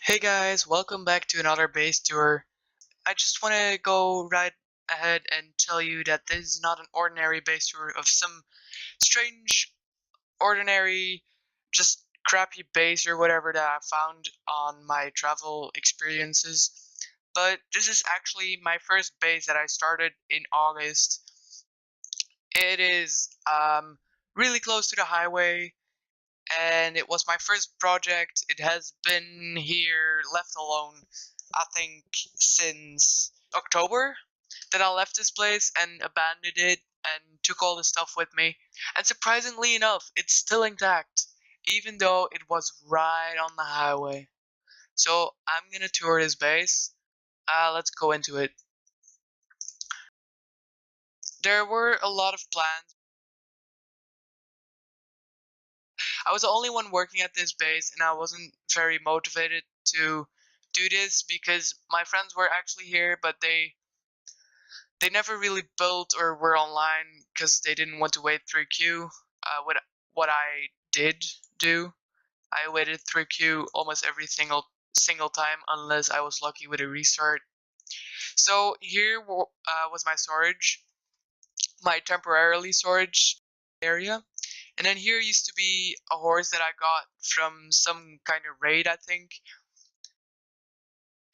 Hey guys, welcome back to another base tour. I just want to go right ahead and tell you that this is not an ordinary base tour of some strange, ordinary, just crappy base or whatever that I found on my travel experiences. But this is actually my first base that I started in August. It is really close to the highway, and it was my first project. It has been here left alone, I think, since October that I left this place and abandoned it and took all the stuff with me. And surprisingly enough, it's still intact, even though it was right on the highway. So I'm gonna tour this base. Let's go into it. There were a lot of plans. I was the only one working at this base, and I wasn't very motivated to do this because my friends were actually here, but they never really built or were online because they didn't want to wait through queue. What I did do, I waited through queue almost every single time unless I was lucky with a restart. So here was my storage, my temporarily storage area. And then here used to be a horse that I got from some kind of raid, I think.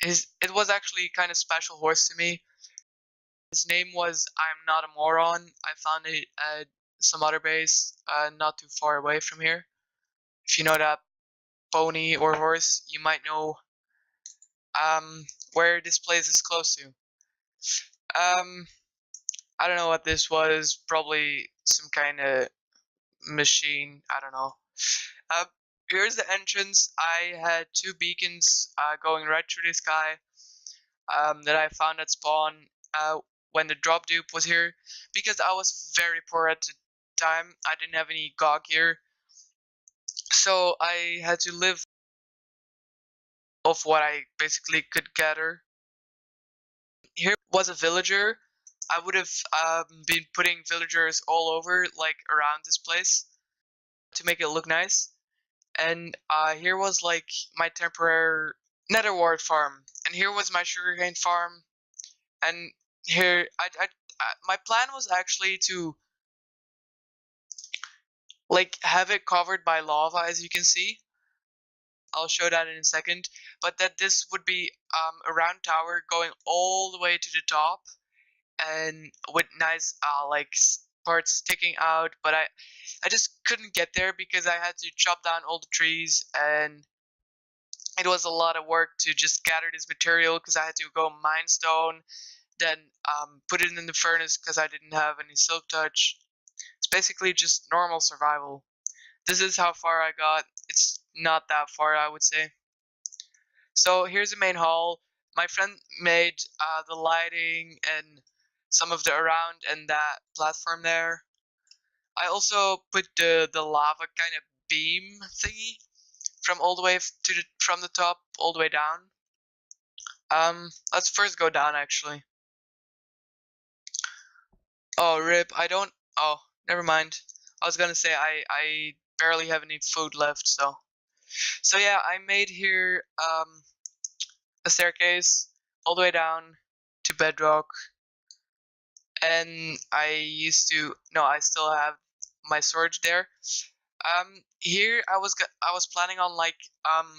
It was actually kind of special horse to me. His name was I'm Not a Moron. I found it at some other base, not too far away from here. If you know that pony or horse, you might know where this place is close to. Um, I don't know what this was. Probably some kind of machine. I don't know. Uh, Here's the entrance. I had two beacons going right through the sky that I found at spawn when the drop dupe was here. Because I was very poor at the time, I didn't have any GOG gear. So I had to live off what I basically could gather. Here was a villager. I would have been putting villagers all over, like around this place, to make it look nice. And here was like my temporary nether wart farm, and here was my sugarcane farm. And here my plan was actually to like have it covered by lava, as you can see. I'll show that in a second. But that this would be a round tower going all the way to the top, and with nice like parts sticking out. But I just couldn't get there because I had to chop down all the trees, and it was a lot of work to just gather this material because I had to go mine stone, then put it in the furnace because I didn't have any silk touch. It's basically just normal survival. This is how far I got. It's not that far, I would say. So here's the main hall. My friend made the lighting and some of the around and that platform there. I also put the lava kind of beam thingy from all the way from the top all the way down. Let's first go down actually. Oh, rip. I don't. Oh, never mind. I was gonna say I barely have any food left, so. So yeah, I made here a staircase all the way down to bedrock, and I used to. No, I still have my storage there. Here I was planning on like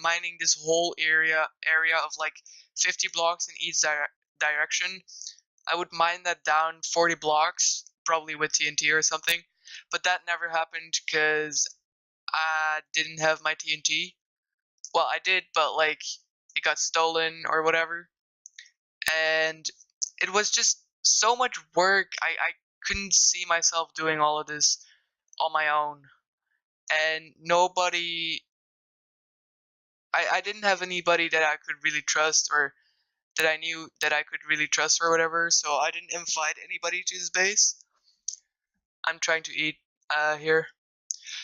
mining this whole area of like 50 blocks in each direction. I would mine that down 40 blocks, probably with TNT or something, but that never happened because I didn't have my TNT. Well, I did, but like it got stolen or whatever, and it was just so much work. I couldn't see myself doing all of this on my own, and I didn't have anybody that I could really trust or that I knew that I could really trust or whatever, so I didn't invite anybody to this base. I'm trying to eat here.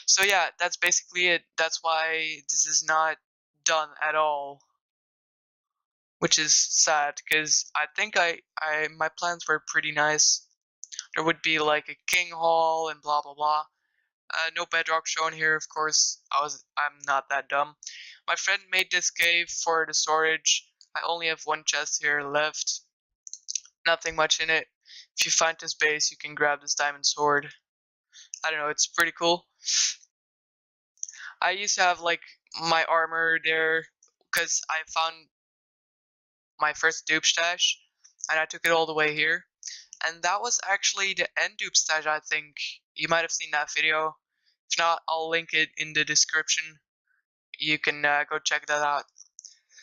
So yeah, that's basically it. That's why this is not done at all, which is sad because I think my plans were pretty nice. There would be like a king hall and blah blah blah. No bedrock shown here, of course. I'm not that dumb. My friend made this cave for the storage. I only have one chest here left. Nothing much in it. If you find this base, you can grab this diamond sword. I don't know, it's pretty cool. I used to have like my armor there because I found my first dupe stash and I took it all the way here. And that was actually the end dupe stash, I think. You might have seen that video. If not, I'll link it in the description. You can go check that out.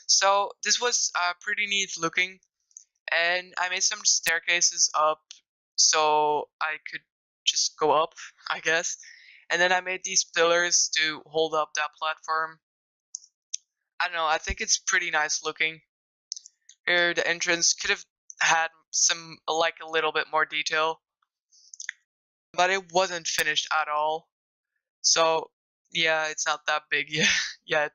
So this was pretty neat looking, and I made some staircases up so I could just go up, I guess. And then I made these pillars to hold up that platform. I don't know, I think it's pretty nice looking. Here, the entrance could have had some, like, a little bit more detail, but it wasn't finished at all. So, yeah, it's not that big yet.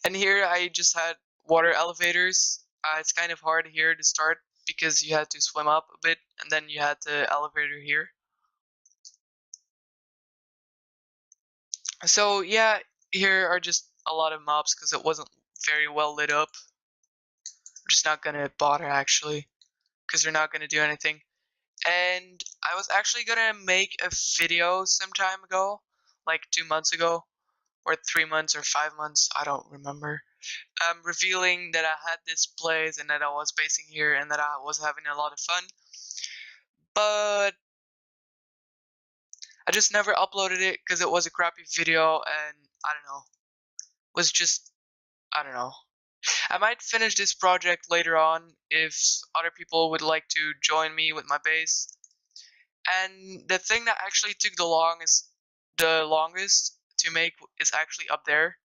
And here I just had water elevators. It's kind of hard here to start because you had to swim up a bit and then you had the elevator here. So yeah, here are just a lot of mobs because it wasn't very well lit up. I'm just not gonna bother actually because they're not gonna do anything. And I was actually gonna make a video some time ago, like 2 months ago, or 3 months or 5 months, I don't remember. Revealing that I had this place and that I was basing here and that I was having a lot of fun. But I just never uploaded it because it was a crappy video and I don't know. It was just, I don't know. I might finish this project later on if other people would like to join me with my base. And the thing that actually took the longest to make is actually up there.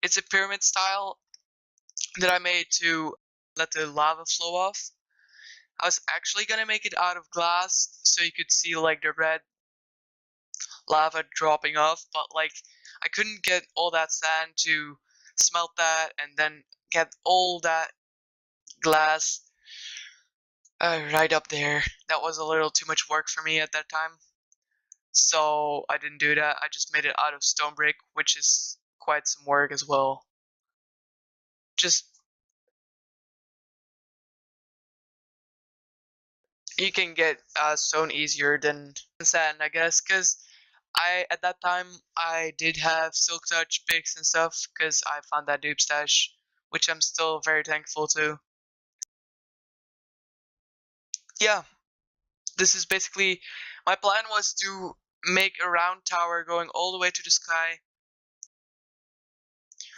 It's a pyramid style that I made to let the lava flow off. I was actually gonna make it out of glass so you could see like the red lava dropping off, but like I couldn't get all that sand to smelt that and then get all that glass right up there. That was a little too much work for me at that time. So I didn't do that. I just made it out of stone brick, which is quite some work as well. Just you can get stone easier than sand, I guess, because at that time I did have silk touch picks and stuff because I found that dupe stash, which I'm still very thankful to. Yeah, this is basically my plan was to make a round tower going all the way to the sky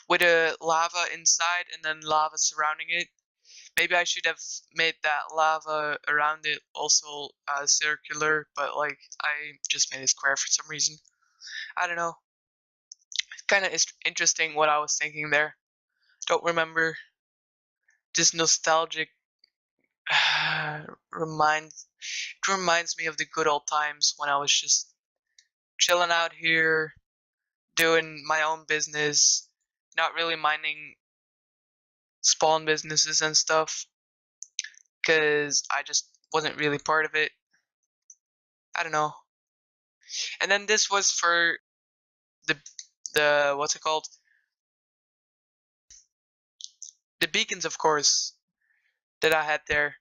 with a lava inside and then lava surrounding it. Maybe I should have made that lava around it also circular, but like I just made it square for some reason. I don't know. Kind of interesting what I was thinking there. Don't remember. Just nostalgic. reminds It reminds me of the good old times when I was just chilling out here, doing my own business, not really minding spawn businesses and stuff, because I just wasn't really part of it. I don't know. And then this was for the what's it called? The beacons, of course, that I had there,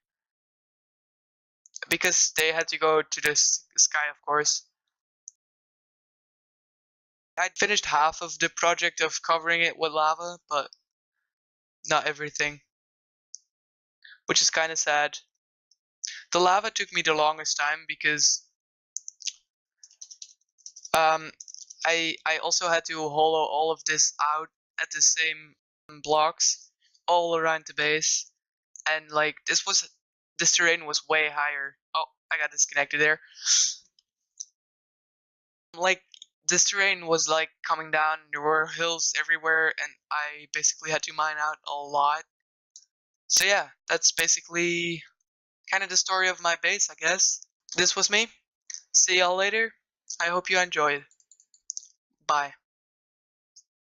because they had to go to the sky, of course. I'd finished half of the project of covering it with lava, but not everything, which is kind of sad. The lava took me the longest time because um, I also had to hollow all of this out at the same blocks all around the base, and like this terrain was way higher. Oh, I got disconnected there. Like this terrain was like coming down. There were hills everywhere, and I basically had to mine out a lot. So yeah, that's basically kind of the story of my base, I guess. This was me. See y'all later. I hope you enjoyed. Bye.